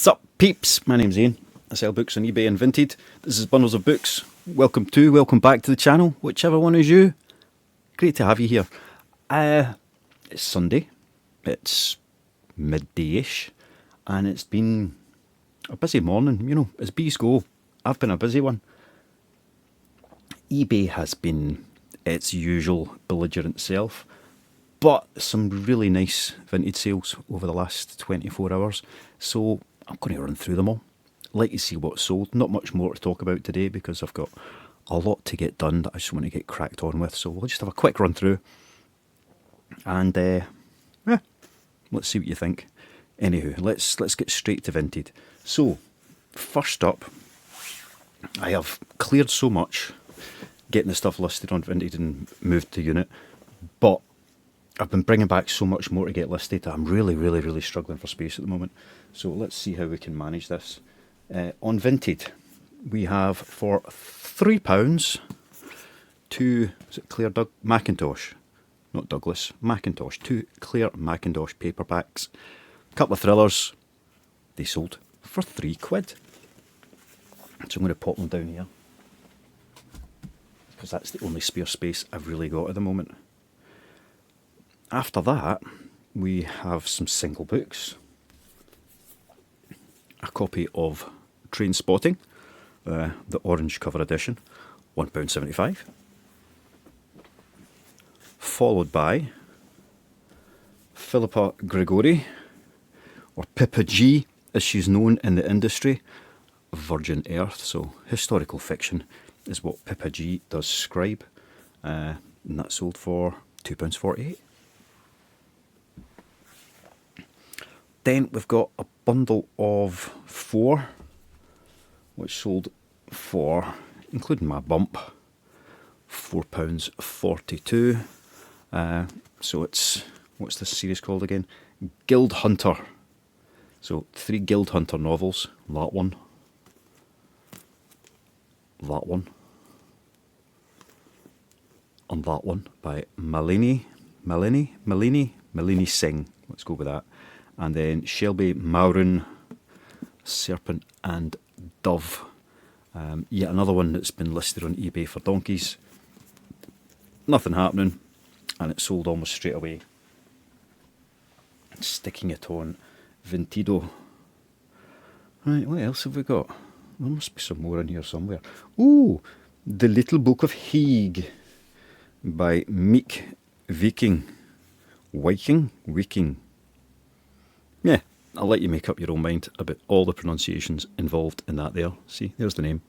Sup peeps, my name's Ian. I sell books on eBay and Vinted. This is Bundles of Books. Welcome back to the channel, whichever one is you. Great to have you here. It's Sunday, it's midday-ish, and it's been a busy morning, you know, as bees go. I've been a busy one. eBay has been its usual belligerent self, but some really nice vintage sales over the last 24 hours, so I'm going to run through them all. Like to see what's sold. Not much more to talk about today because I've got a lot to get done that I just want to get cracked on with, so we'll just have a quick run through and let's see what you think. Anywho, let's get straight to Vinted. So first up, I have cleared so much getting the stuff listed on Vinted and moved to unit, but I've been bringing back so much more to get listed that I'm really struggling for space at the moment. So let's see how we can manage this. On Vinted, we have for £3 two, is it Claire Macintosh? Not Douglas, Macintosh. Two Claire Macintosh paperbacks. A couple of thrillers. They sold for £3. So I'm going to pop them down here, because that's the only spare space I've really got at the moment. After that, we have some single books. A copy of Train Spotting, the orange cover edition, £1.75. Followed by Philippa Grigori, or Pippa G as she's known in the industry, Virgin Earth, so historical fiction is what Pippa G does scribe, and that sold for £2.48. Then we've got a bundle of 4, which sold for, including my bump, £4.42. So it's, what's this series called again? Guild Hunter. So 3 Guild Hunter novels. That one, and that one by Malini Singh. Let's go with that. And then Shelby Maurin, Serpent and Dove. Yet another one that's been listed on eBay for donkeys. Nothing happening, and it sold almost straight away. Sticking it on Vintido. Right, what else have we got? There must be some more in here somewhere. Ooh, The Little Book of Haig by Meek Viking. Yeah, I'll let you make up your own mind about all the pronunciations involved in that there. See, there's the name.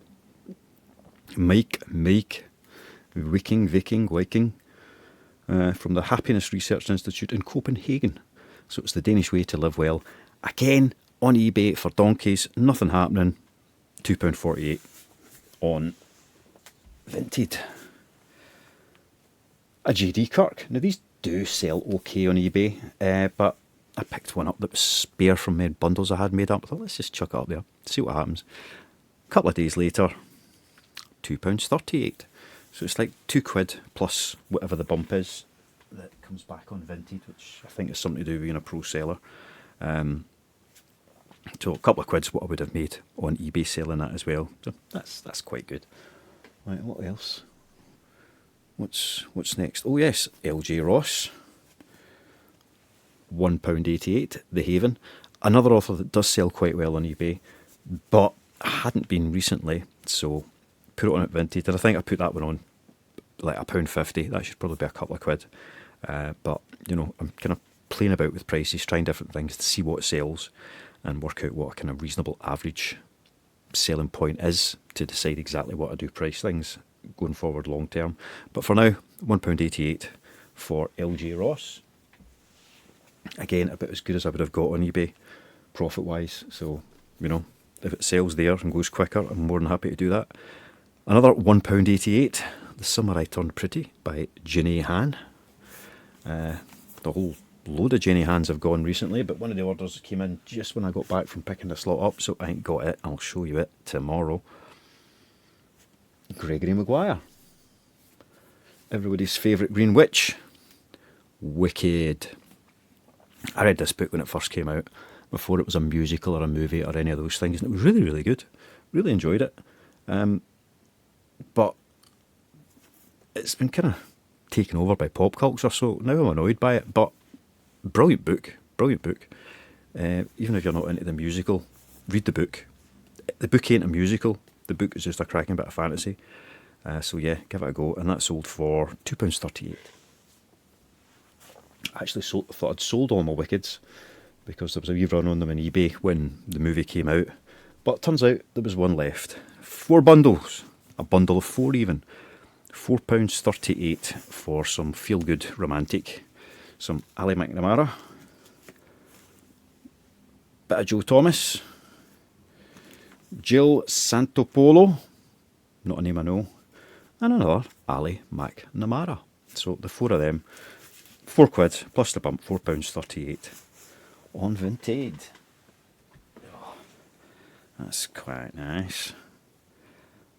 Mike, Viking, from the Happiness Research Institute in Copenhagen. So it's the Danish way to live well. Again, on eBay for donkeys, nothing happening. £2.48 on Vinted. A JD Kirk. Now these do sell okay on eBay, but I picked one up that was spare from my bundles I had made up. I thought, let's just chuck it up there, see what happens. A couple of days later, £2.38. So it's like £2 plus whatever the bump is that comes back on Vinted, which I think is something to do with being a pro seller. So a couple of quid's what I would have made on eBay selling that as well. So that's quite good. Right, what else? What's next? Oh yes, LJ Ross. £1.88, The Haven. Another author that does sell quite well on eBay, but hadn't been recently, so put it on at Vinted. And I think I put that one on like £1.50. That should probably be a couple of quid. But, you know, I'm kind of playing about with prices, trying different things to see what sells and work out what a kind of reasonable average selling point is to decide exactly what I do price things going forward long term. But for now, £1.88 for LJ Ross. Again, about as good as I would have got on eBay, profit-wise. So, you know, if it sells there and goes quicker, I'm more than happy to do that. Another £1.88, The Summer I Turned Pretty by Jenny Han. The whole load of Jenny Hans have gone recently, but one of the orders came in just when I got back from picking the slot up, so I ain't got it. I'll show you it tomorrow. Gregory Maguire. Everybody's favourite Green Witch. Wicked. I read this book when it first came out. before it was a musical or a movie or any of those things. And it was really, really good. Really enjoyed it. But it's been kind of taken over by pop culture, so now I'm annoyed by it. But brilliant book, brilliant book. Even if you're not into the musical, read the book. The book ain't a musical. The book is just a cracking bit of fantasy. So yeah, give it a go. And that sold for £2.38. I actually thought I'd sold all my Wickeds because there was a wee run on them on eBay when the movie came out. But turns out there was one left. 4 bundles. A bundle of 4 even. £4.38 for some feel-good romantic. Some Ali McNamara. Bit of Joe Thomas. Jill Santopolo. Not a name I know. And another Ali McNamara. So the 4 of them. £4 plus the bump, £4.38 on Vinted. Oh, that's quite nice.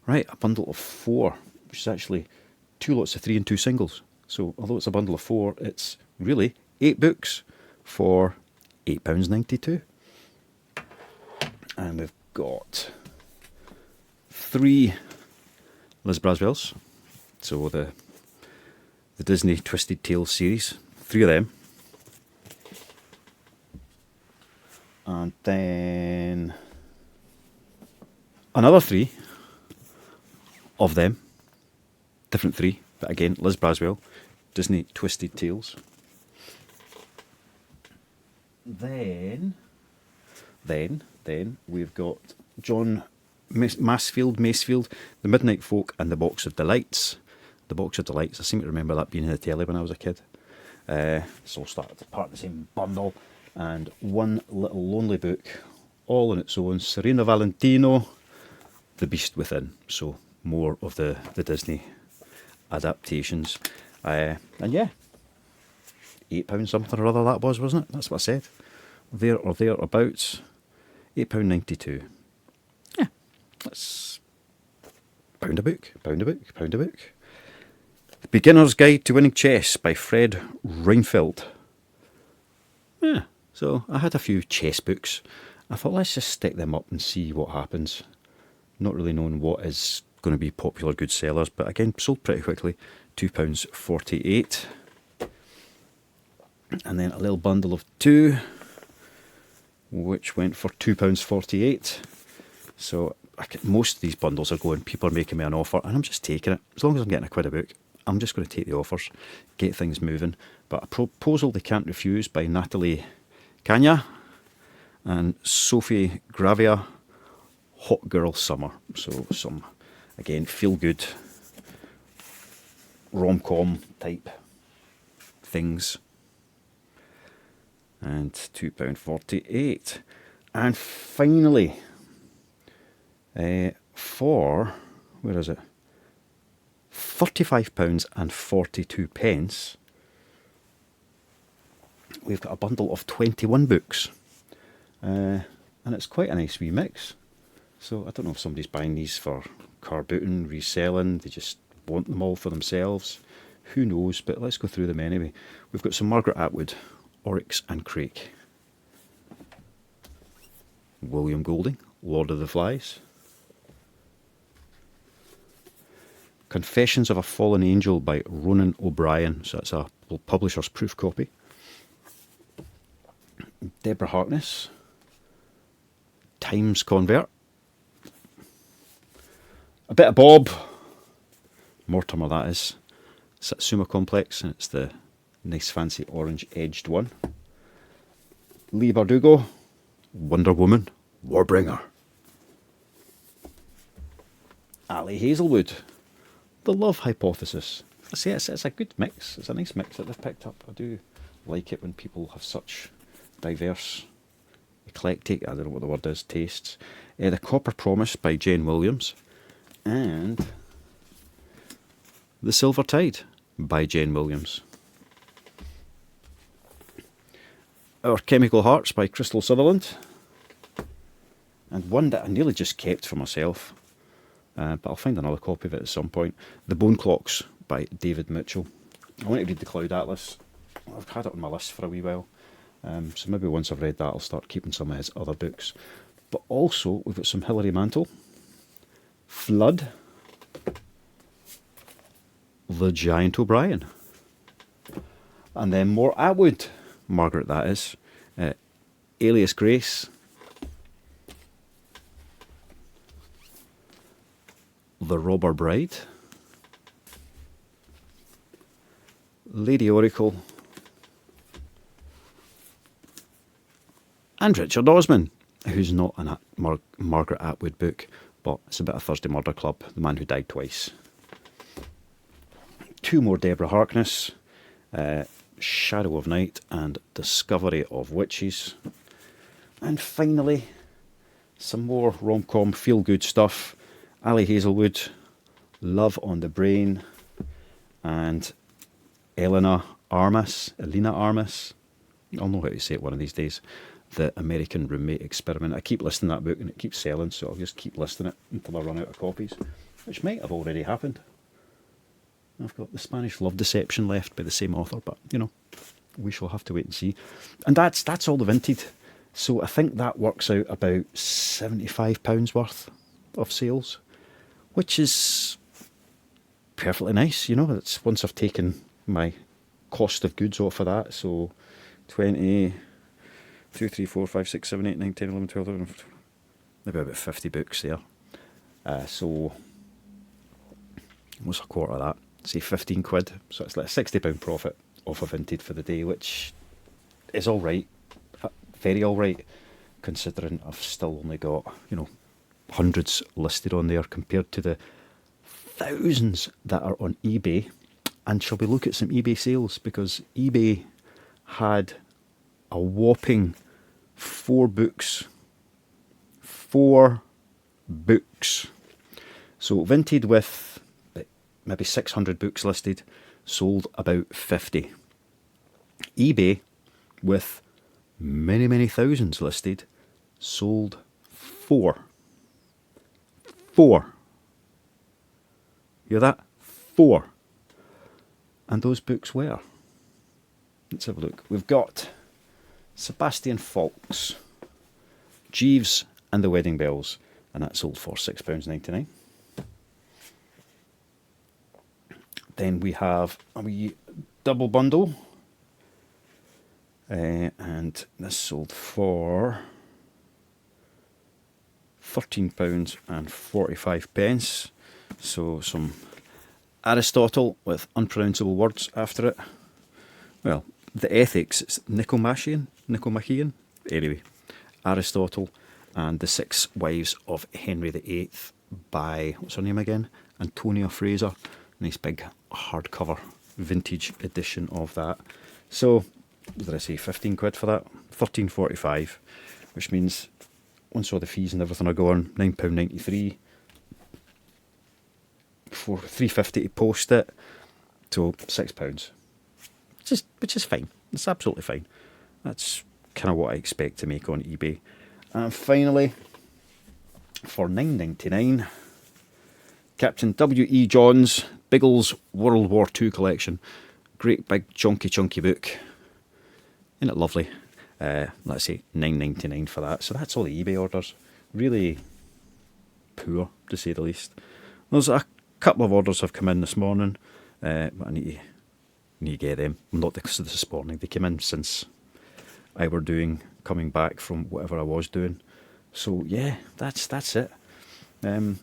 Right, a bundle of 4, which is actually 2 lots of 3 and 2 singles. So although it's a bundle of 4, it's really 8 books for £8.92. And we've got 3 Liz Braswells. So the Disney Twisted Tales series, 3 of them. And then another 3 of them, different 3, but again, Liz Braswell, Disney Twisted Tales. Then we've got John Masefield, The Midnight Folk and the Box of Delights. The Box of Delights, I seem to remember that being in the telly when I was a kid. It's all started to part of the same bundle. And one little lonely book, all on its own. Serena Valentino, The Beast Within. So more of the Disney adaptations. And yeah, £8 something or other that was, wasn't it? That's what I said. There or thereabouts. £8.92. Yeah, that's £1 a book, £1 a book, £1 a book. The Beginner's Guide to Winning Chess by Fred Reinfeldt. Yeah, so I had a few chess books. I thought let's just stick them up and see what happens. Not really knowing what is going to be popular good sellers, but again, sold pretty quickly. £2.48. And then a little bundle of 2, which went for £2.48. So most of these bundles are going, people are making me an offer, and I'm just taking it. As long as I'm getting £1 a book, I'm just going to take the offers, get things moving. But A Proposal They Can't Refuse by Natalie Kanya and Sophie Gravia, Hot Girl Summer. So some, again, feel-good rom-com type things. And £2.48. And finally, for, where is it? £35.42, we've got a bundle of 21 books. And it's quite a nice wee mix. So I don't know if somebody's buying these for car booting, reselling, they just want them all for themselves. Who knows, but let's go through them anyway. We've got some Margaret Atwood, Oryx and Crake. William Golding, Lord of the Flies. Confessions of a Fallen Angel by Ronan O'Brien. So that's a publisher's proof copy. Deborah Harkness. Times Convert. A bit of Bob. Mortimer, that is. Satsuma Complex, and it's the nice fancy orange edged one. Lee Bardugo. Wonder Woman. Warbringer. Ali Hazelwood. The Love Hypothesis. I say it's a good mix. It's a nice mix that they've picked up. I do like it when people have such diverse, eclectic, I don't know what the word is, tastes. The Copper Promise by Jane Williams. And The Silver Tide by Jane Williams. Our Chemical Hearts by Crystal Sutherland. And one that I nearly just kept for myself. But I'll find another copy of it at some point. The Bone Clocks by David Mitchell. I want to read The Cloud Atlas. I've had it on my list for a wee while. So maybe once I've read that, I'll start keeping some of his other books. But also, we've got some Hilary Mantel, Flood, The Giant O'Brien, and then more Atwood, Margaret that is, Alias Grace, The Robber Bride, Lady Oracle, and Richard Osman, who's not a Margaret Atwood book, but it's about a Thursday Murder Club, The Man Who Died Twice. 2 more Deborah Harkness, Shadow of Night and Discovery of Witches. And finally, some more rom-com feel-good stuff. Ali Hazelwood, Love on the Brain, and Elena Armas. I'll know how to say it one of these days. The American Roommate Experiment. I keep listing that book and it keeps selling, so I'll just keep listing it until I run out of copies, which might have already happened. I've got The Spanish Love Deception left by the same author, but you know, we shall have to wait and see. And that's all the Vinted. So I think that works out about £75 worth of sales, which is perfectly nice. You know, it's once I've taken my cost of goods off of that. So 20, 2, 3, 4, 5, 6, 7, 8, 9, 10, 11, 12, 13, maybe about 50 books there. So what's a quarter of that? Say 15 quid. So it's like a £60 profit off of Vinted for the day, which is all right. Very all right, considering I've still only got, you know, hundreds listed on there compared to the thousands that are on eBay. And shall we look at some eBay sales? Because eBay had a whopping 4 books. 4 books. So Vinted with maybe 600 books listed sold about 50. eBay with many, many thousands listed sold 4. 4. You hear that? 4. And those books were, let's have a look. We've got Sebastian Faulks, Jeeves and the Wedding Bells, and that sold for £6.99. Then we have a wee double bundle, and this sold for £13.45. So some Aristotle with unpronounceable words after it. Well, the ethics, it's Nicomachean. Anyway, Aristotle and the 6 Wives of Henry VIII by, what's her name again? Antonia Fraser. Nice big hardcover vintage edition of that. So, what did I say, 15 quid for that? £13.45, which means once all the fees and everything are gone, £9.93 for £3.50 to post it, so £6, which is fine. It's absolutely fine. That's kind of what I expect to make on eBay. And finally, for £9.99, Captain W.E. Johns Biggles World War II collection. Great big chunky book. Isn't it lovely? Let's say £9.99 for that. So that's all the eBay orders. Really poor, to say the least. There's a couple of orders have come in this morning, but I need to get them. Not this morning. They came in since I were coming back from whatever I was doing. So yeah, that's it. I'm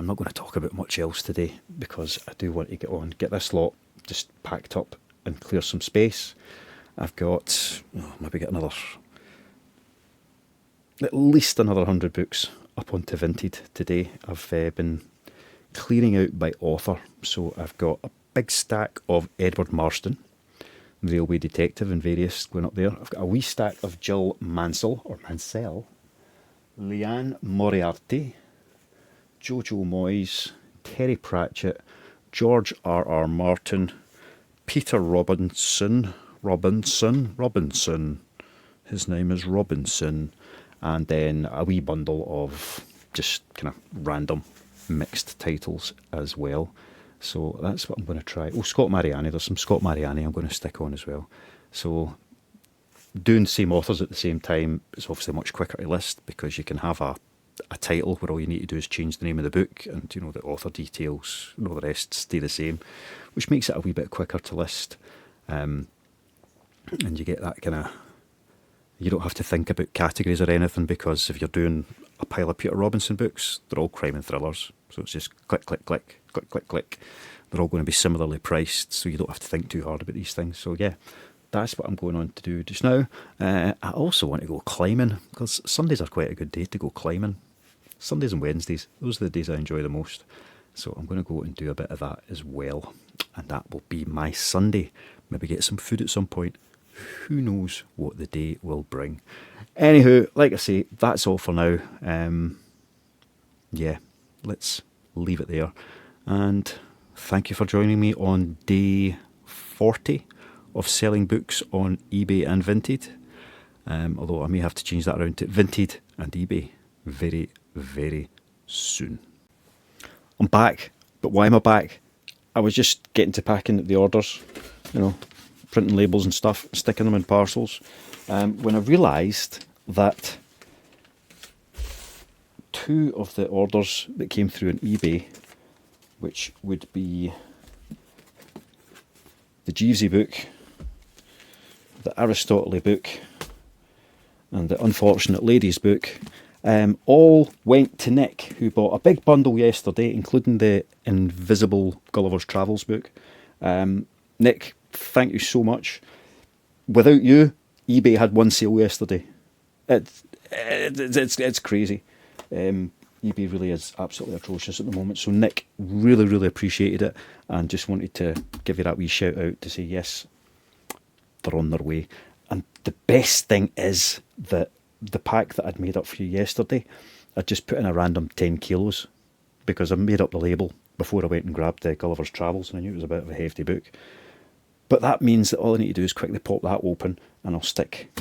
not going to talk about much else today because I do want to get this lot just packed up and clear some space. I've got maybe get at least another 100 books up onto Vinted today. I've been clearing out by author, so I've got a big stack of Edward Marston, Railway Detective, and various going up there. I've got a wee stack of Jill Mansell, Leanne Moriarty, Jojo Moyes, Terry Pratchett, George R.R. Martin, Peter Robinson. His name is Robinson. And then a wee bundle of just kind of random mixed titles as well. So that's what I'm going to try. Oh, Scott Mariani. There's some Scott Mariani I'm going to stick on as well. So doing the same authors at the same time is obviously much quicker to list, because you can have a title where all you need to do is change the name of the book, and the author details and all the rest stay the same, which makes it a wee bit quicker to list. And you get that kind of, you don't have to think about categories or anything, because if you're doing a pile of Peter Robinson books, they're all crime and thrillers, so it's just click, click, click, click, click, click. They're all going to be similarly priced, so you don't have to think too hard about these things. So yeah, that's what I'm going on to do just now. I also want to go climbing, because Sundays are quite a good day to go climbing. Sundays and Wednesdays, those are the days I enjoy the most. So I'm going to go and do a bit of that as well. And that will be my Sunday. Maybe get some food at some point. Who knows what the day will bring. Anywho, like I say, that's all for now. Yeah, let's leave it there. And thank you for joining me on day 40 of selling books on eBay and Vinted. Although I may have to change that around to Vinted and eBay very, very soon. I'm back, but why am I back? I was just getting to packing the orders, printing labels and stuff, sticking them in parcels, when I realised that 2 of the orders that came through on eBay, which would be the Jeevesy book, the Aristotle book, and the Unfortunate Ladies book, all went to Nick, who bought a big bundle yesterday, including the Invisible Gulliver's Travels book. Nick, thank you so much. Without you, eBay had one sale yesterday. It's crazy. eBay really is absolutely atrocious at the moment. So Nick, really, really appreciated it, and just wanted to give you that wee shout out to say yes, they're on their way. And the best thing is that the pack that I'd made up for you yesterday, I just put in a random 10 kilos, because I made up the label before I went and grabbed the Gulliver's Travels, and I knew it was a bit of a hefty book. But that means that all I need to do is quickly pop that open, and I'll stick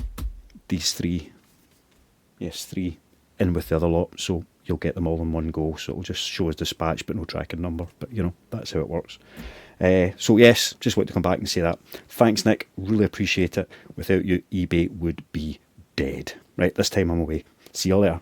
these 3 in with the other lot, so you'll get them all in one go. So it'll just show as dispatch but no tracking number, but that's how it works. So yes, just want to come back and say that. Thanks, Nick, really appreciate it. Without you, eBay would be dead. Right, this time I'm away. See you later.